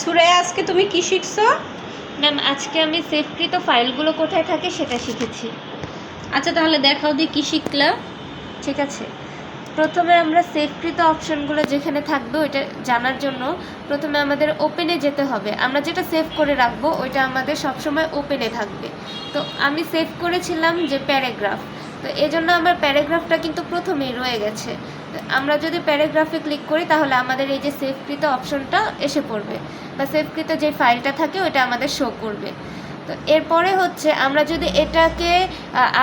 সুরাইয়া, আজকে তুমি কি শিখছো? ম্যাম আজকে আমি সেভকৃত ফাইলগুলো কোথায় থাকে সেটা শিখেছি। আচ্ছা, তাহলে দেখাও দিয়ে কি শিখলা। ঠিক আছে, প্রথমে আমরা সেভকৃত অপশনগুলো যেখানে থাকবে ওইটা জানার জন্য প্রথমে আমাদের ওপেনে যেতে হবে। আমরা যেটা সেভ করে রাখবো ওইটা আমাদের সবসময় ওপেনে থাকবে। তো আমি সেভ করেছিলাম যে প্যারাগ্রাফ, তো এই জন্য আমার প্যারাগ্রাফটা কিন্তু প্রথমেই রয়ে গেছে। আমরা যদি প্যারাগ্রাফে ক্লিক করি তাহলে আমাদের এই যে সেভকৃত অপশনটা এসে পড়বে, বা সেভকৃত যে ফাইলটা থাকে ওইটা আমাদের শো করবে। তো এরপরে হচ্ছে আমরা যদি এটাকে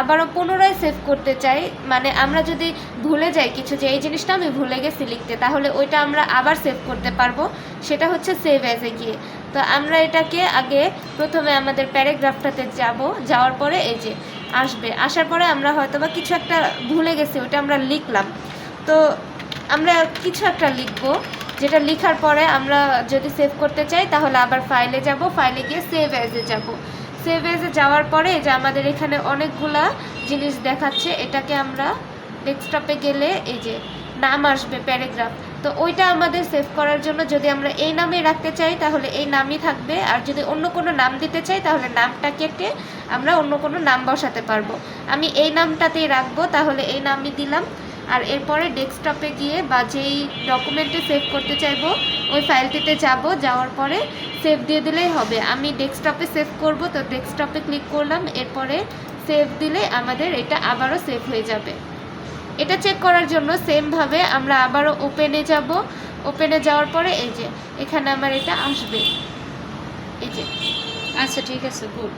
আবারও পুনরায় সেভ করতে চাই, মানে আমরা যদি ভুলে যাই কিছু, যে এই জিনিসটা আমি ভুলে গেছি লিখতে, তাহলে ওইটা আমরা আবার সেভ করতে পারবো, সেটা হচ্ছে সেভ অ্যাজে গিয়ে। তো আমরা এটাকে আগে প্রথমে আমাদের প্যারাগ্রাফটাতে যাওয়ার পরে এই যে আসবে, আসার পরে আমরা হয়তোবা কিছু একটা ভুলে গেছি, ওইটা আমরা লিখলাম। তো আমরা কিছু একটা লিখবো, যেটা লেখার পরে আমরা যদি সেভ করতে চাই তাহলে আবার ফাইলে যাব, ফাইলে গিয়ে সেভ অ্যাজে যাব। সেভ অ্যাজে যাওয়ার পরে যে আমাদের এখানে অনেকগুলা জিনিস দেখাচ্ছে, এটাকে আমরা ডেস্কটপে গেলে এই যে নাম আসবে প্যারাগ্রাফ, তো ওইটা আমাদের সেভ করার জন্য যদি আমরা এই নামে রাখতে চাই তাহলে এই নামই থাকবে, আর যদি অন্য কোনো নাম দিতে চাই তাহলে নামটা কেটে আমরা অন্য কোনো নাম বসাতে পারবো। আমি এই নামটাতেই রাখবো, তাহলে এই নামই দিলাম। আর এরপরে ডেস্কটপে গিয়ে বা যেই ডকুমেন্টে সেভ করতে চাইবো ওই ফাইলটিতে যাওয়ার পরে সেভ দিয়ে দিলেই হবে। আমি ডেস্কটপে সেভ করব, তো ডেস্কটপে ক্লিক করলাম, এরপরে সেভ দিলে আমাদের এটা আবারও সেভ হয়ে যাবে। এটা চেক করার জন্য সেমভাবে আমরা আবারও ওপেনে যাব, ওপেনে যাওয়ার পরে এই যে এখানে আমার এটা আসবে, এই যে। আচ্ছা, ঠিক আছে, গুড।